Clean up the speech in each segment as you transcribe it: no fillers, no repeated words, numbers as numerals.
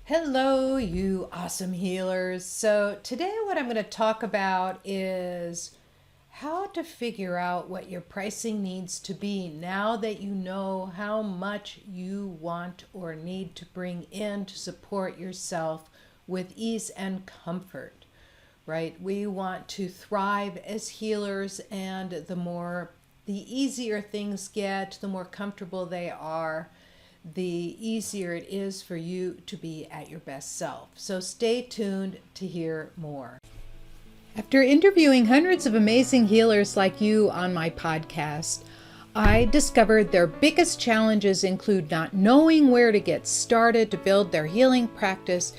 Hello, you awesome healers. So, today, what I'm going to talk about is how to figure out what your pricing needs to be now that you know how much you want or need to bring in to support yourself with ease and comfort, right? We want to thrive as healers, and the easier things get, the more comfortable they are, the easier it is for you to be at your best self. So stay tuned to hear more. After interviewing hundreds of amazing healers like you on my podcast, I discovered their biggest challenges include not knowing where to get started to build their healing practice,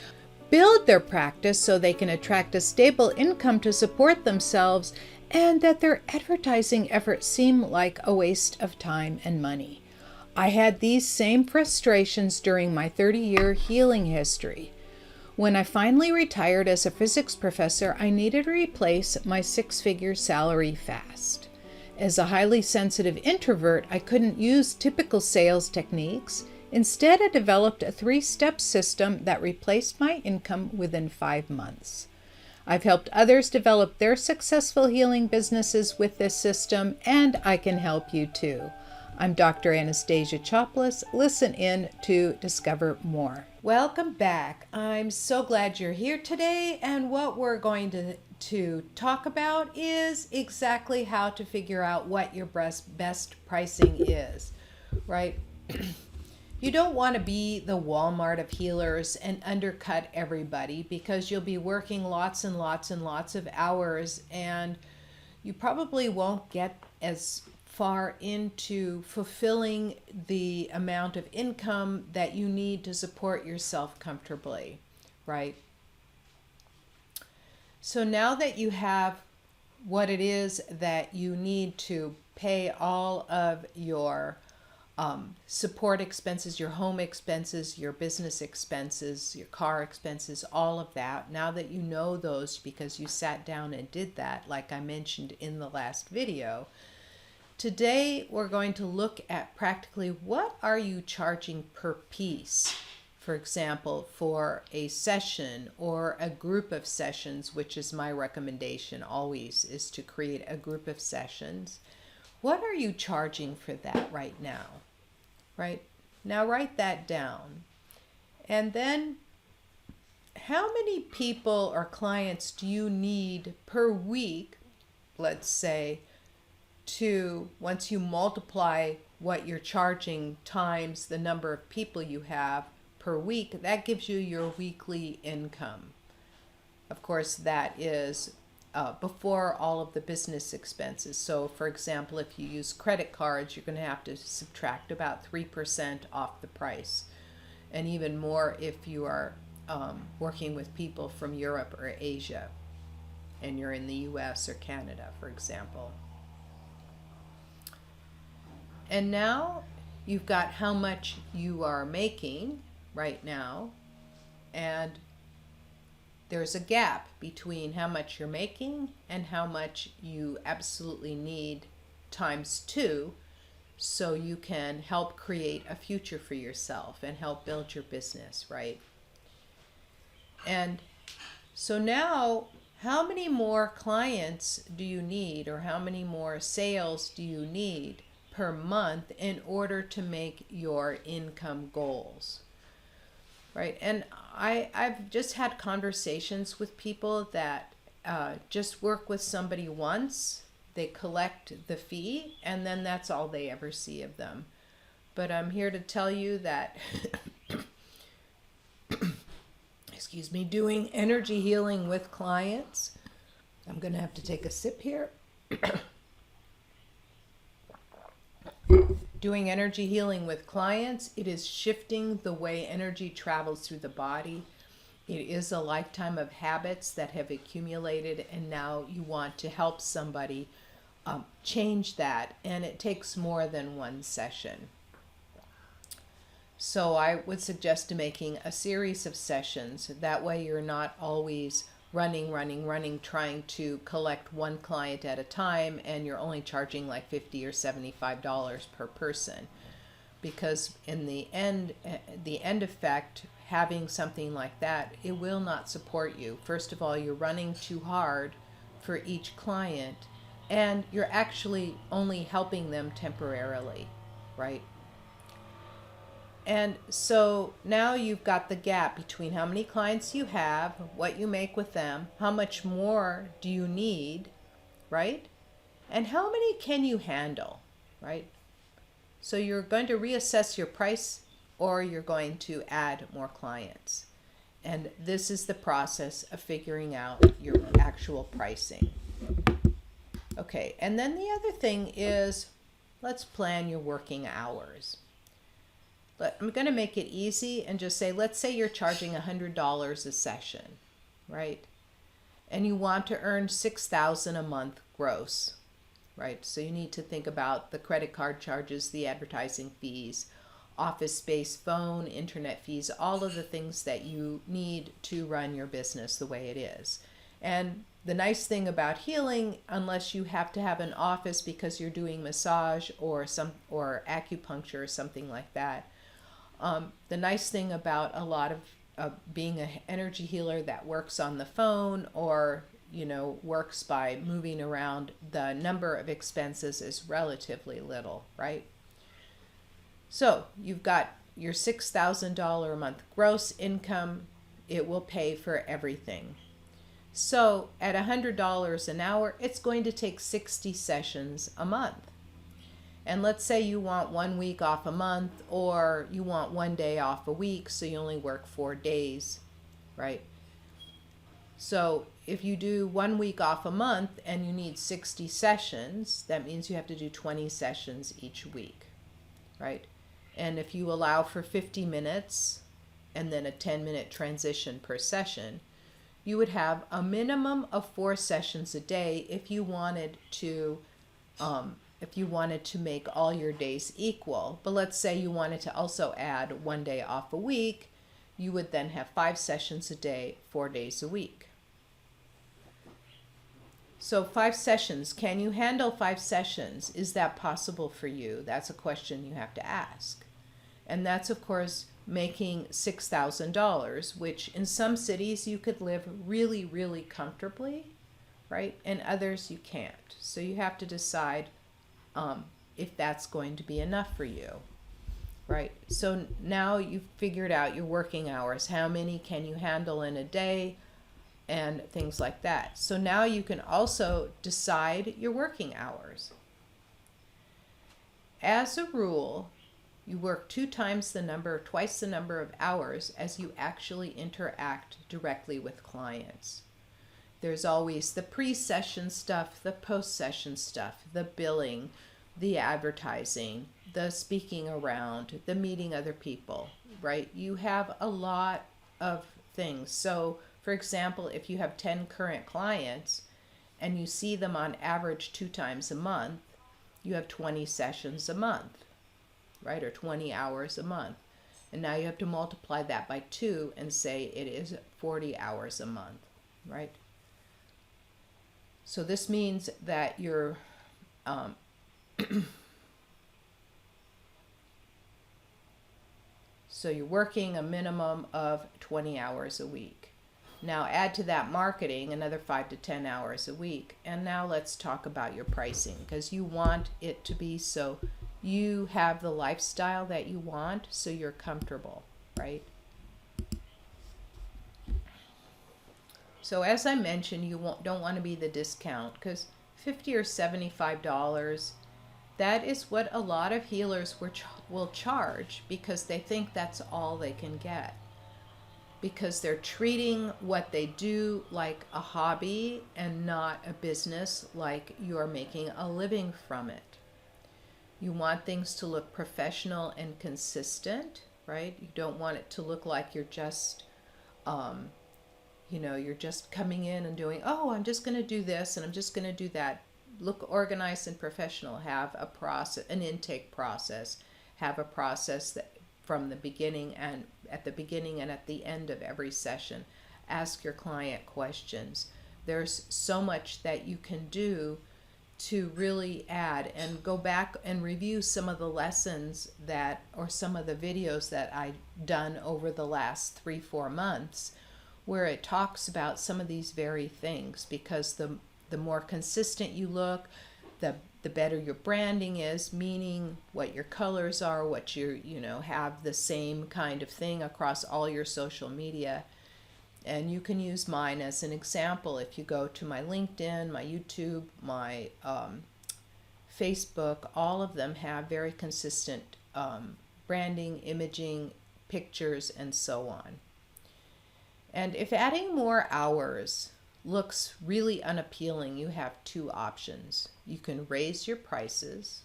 build their practice so they can attract a stable income to support themselves, and that their advertising efforts seem like a waste of time and money. I had these same frustrations during my 30-year healing history. When I finally retired as a physics professor, I needed to replace my six-figure salary fast. As a highly sensitive introvert, I couldn't use typical sales techniques. Instead, I developed a 3-step system that replaced my income within 5 months. I've helped others develop their successful healing businesses with this system, and I can help you too. I'm Dr. Anastasia Chopelas. Listen in to discover more. Welcome back. I'm so glad you're here today, and what we're going to talk about is exactly how to figure out what your best pricing is, right? You don't want to be the Walmart of healers and undercut everybody, because you'll be working lots and lots and lots of hours, and you probably won't get as far into fulfilling the amount of income that you need to support yourself comfortably, right? So now that you have what it is that you need to pay all of your support expenses, your home expenses, your business expenses, your car expenses, all of that, now that you know those because you sat down and did that, like I mentioned in the last video, today we're going to look at practically what are you charging per piece. For example, for a session or a group of sessions, which is my recommendation always, is to create a group of sessions. What are you charging for that right now? Right? Now write that down. And then how many people or clients do you need per week, let's say, to, once you multiply what you're charging times the number of people you have per week, that gives you your weekly income. Of course, that is before all of the business expenses. So for example, if you use credit cards, you're going to have to subtract about 3% off the price, and even more if you are working with people from Europe or Asia and you're in the US or Canada, for example. And now you've got how much you are making right now, and there's a gap between how much you're making and how much you absolutely need times 2, so you can help create a future for yourself and help build your business, right? And so now, how many more clients do you need, or how many more sales do you need per month in order to make your income goals, right? And I've just had conversations with people that just work with somebody once, they collect the fee, and then that's all they ever see of them. But I'm here to tell you that excuse me, doing energy healing with clients, I'm going to have to take a sip here. Doing energy healing with clients, it is shifting the way energy travels through the body. It is a lifetime of habits that have accumulated, and now you want to help somebody change that, and it takes more than one session. So I would suggest making a series of sessions. That way you're not always running, trying to collect one client at a time, and you're only charging like $50 or $75 per person. because in the end effect, having something like that, it will not support you. First of all, you're running too hard for each client, and you're actually only helping them temporarily, right? And so now you've got the gap between how many clients you have, what you make with them, how much more do you need, right? And how many can you handle, right? So you're going to reassess your price, or you're going to add more clients. And this is the process of figuring out your actual pricing. Okay, and then the other thing is, let's plan your working hours. But I'm going to make it easy and just say, let's say you're charging $100 a session, right? And you want to earn $6,000 a month gross, right? So you need to think about the credit card charges, the advertising fees, office space, phone, internet fees, all of the things that you need to run your business the way it is. And the nice thing about healing, unless you have to have an office because you're doing massage or acupuncture or something like that, the nice thing about a lot of being an energy healer that works on the phone, or works by moving around, the number of expenses is relatively little, right? So you've got your $6,000 a month gross income. It will pay for everything. So at $100 an hour, it's going to take 60 sessions a month. And let's say you want 1 week off a month, or you want 1 day off a week, so you only work 4 days, right? So if you do 1 week off a month and you need 60 sessions, that means you have to do 20 sessions each week, right? And if you allow for 50 minutes and then a 10-minute transition per session, you would have a minimum of 4 sessions a day if you wanted to make all your days equal. But let's say you wanted to also add 1 day off a week, you would then have 5 sessions a day, 4 days a week. So 5 sessions, can you handle 5 sessions? Is that possible for you? That's a question you have to ask. And that's, of course, making $6,000, which in some cities you could live really, really comfortably, right? And others you can't. So you have to decide if that's going to be enough for you, right? So now you've figured out your working hours. How many can you handle in a day? And things like that. So now you can also decide your working hours. As a rule, you work twice the number of hours as you actually interact directly with clients. There's always the pre-session stuff, the post-session stuff, the billing, the advertising, the speaking around, the meeting other people, right? You have a lot of things. So for example, if you have 10 current clients and you see them on average 2 times a month, you have 20 sessions a month, right? Or 20 hours a month. And now you have to multiply that by 2 and say it is 40 hours a month, right? So this means that you're so you're working a minimum of 20 hours a week. Now add to that marketing another 5 to 10 hours a week. And now let's talk about your pricing, because you want it to be so you have the lifestyle that you want, so you're comfortable, right? So as I mentioned, you don't want to be the discount, because $50 or $75, that is what a lot of healers will charge, because they think that's all they can get. Because they're treating what they do like a hobby and not a business, like you're making a living from it. You want things to look professional and consistent, right? You don't want it to look like you're just, you're just coming in and doing, oh, I'm just going to do this and I'm just going to do that. Look organized and professional. Have a process, an intake process. Have a process that from the beginning and at the end of every session. Ask your client questions. There's so much that you can do to really add and go back and review some of the lessons that, or some of the videos that I've done over the last 3-4 months, where it talks about some of these very things, because the more consistent you look, the better your branding is, meaning what your colors are, what you know, have the same kind of thing across all your social media. And you can use mine as an example. If you go to my LinkedIn, my YouTube, my Facebook, all of them have very consistent branding, imaging, pictures, and so on. And if adding more hours looks really unappealing, you have two options. You can raise your prices,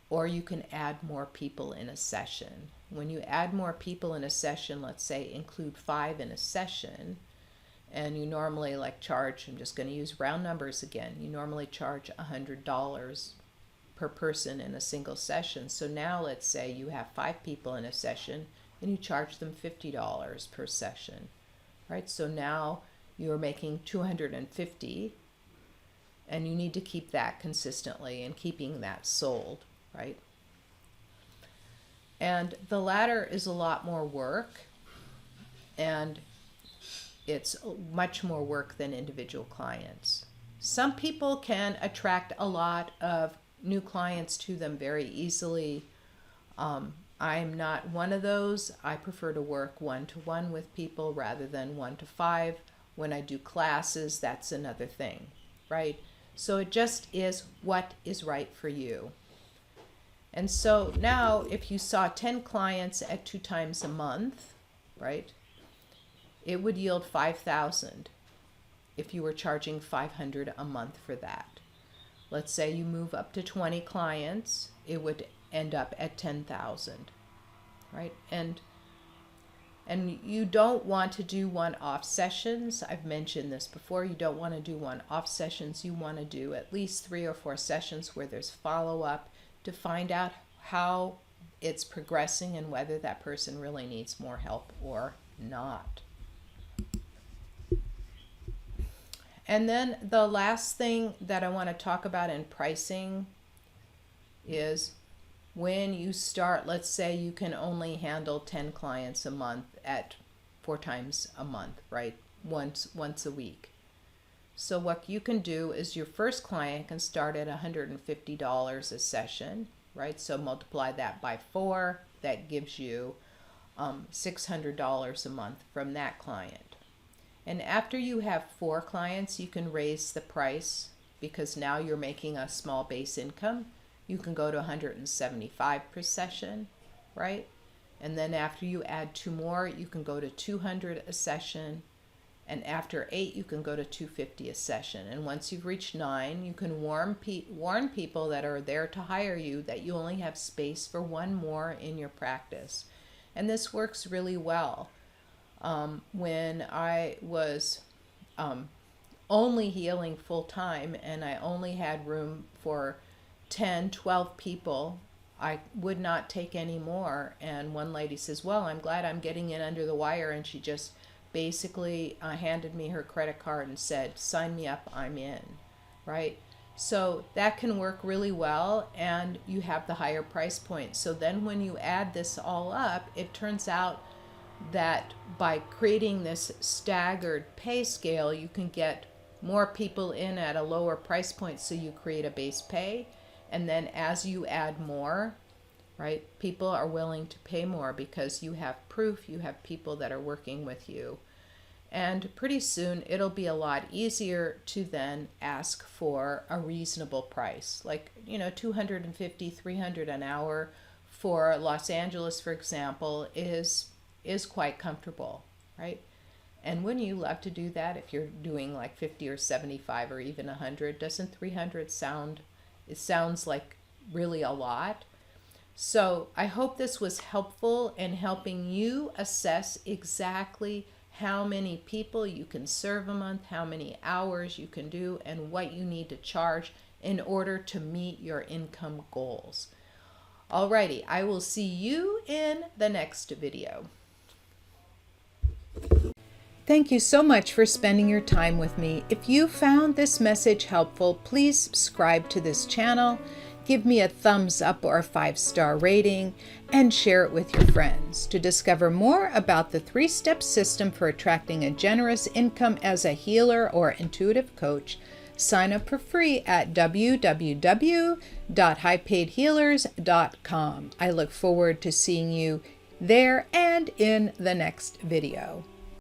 or you can add more people in a session. When you add more people in a session, let's say include 5 in a session, and you normally charge, I'm just going to use round numbers again, you normally charge $100 per person in a single session. So now let's say you have 5 people in a session and you charge them $50 per session, right? So now you're making $250, and you need to keep that consistently and keeping that sold, right? And the latter is a lot more work, and it's much more work than individual clients. Some people can attract a lot of new clients to them very easily. I'm not one of those. I prefer to work 1-to-1 with people rather than 1-to-5. When I do classes, that's another thing, right? So it just is what is right for you. And so now if you saw 10 clients at 2 times a month, right, it would yield 5,000 if you were charging $500 a month for that. Let's say you move up to 20 clients, it would end up at 10,000, right? And you don't want to do one-off sessions. I've mentioned this before. You don't want to do one-off sessions. You want to do at least 3 or 4 sessions where there's follow-up to find out how it's progressing and whether that person really needs more help or not. And then the last thing that I want to talk about in pricing is when you start, let's say you can only handle 10 clients a month at 4 times a month, right? Once a week. So what you can do is your first client can start at $150 a session, right? So multiply that by 4, that gives you $600 a month from that client. And after you have 4 clients, you can raise the price, because now you're making a small base income. You can go to $175 per session, right? And then after you add 2 more, you can go to $200 a session. And after 8, you can go to $250 a session. And once you've reached 9, you can warn people that are there to hire you that you only have space for 1 more in your practice. And this works really well. When I was only healing full time and I only had room for 10, 12 people, I would not take any more. And one lady says, well, I'm glad I'm getting in under the wire. And she just basically handed me her credit card and said, sign me up, I'm in, right? So that can work really well, and you have the higher price point. So then when you add this all up, it turns out that by creating this staggered pay scale, you can get more people in at a lower price point, so you create a base pay. And then as you add more, right, people are willing to pay more because you have proof, you have people that are working with you. And pretty soon it'll be a lot easier to then ask for a reasonable price, like, you know, $250, $300 an hour for Los Angeles, for example, is quite comfortable, right? And wouldn't you love to do that if you're doing like 50 or 75 or even 100? Doesn't 300 sound, it sounds like really a lot. So I hope this was helpful in helping you assess exactly how many people you can serve a month, how many hours you can do, and what you need to charge in order to meet your income goals. Alrighty, I will see you in the next video. Thank you so much for spending your time with me. If you found this message helpful, please subscribe to this channel, give me a thumbs up or a 5-star rating, and share it with your friends. To discover more about the 3-step system for attracting a generous income as a healer or intuitive coach, sign up for free at www.highpaidhealers.com. I look forward to seeing you there and in the next video.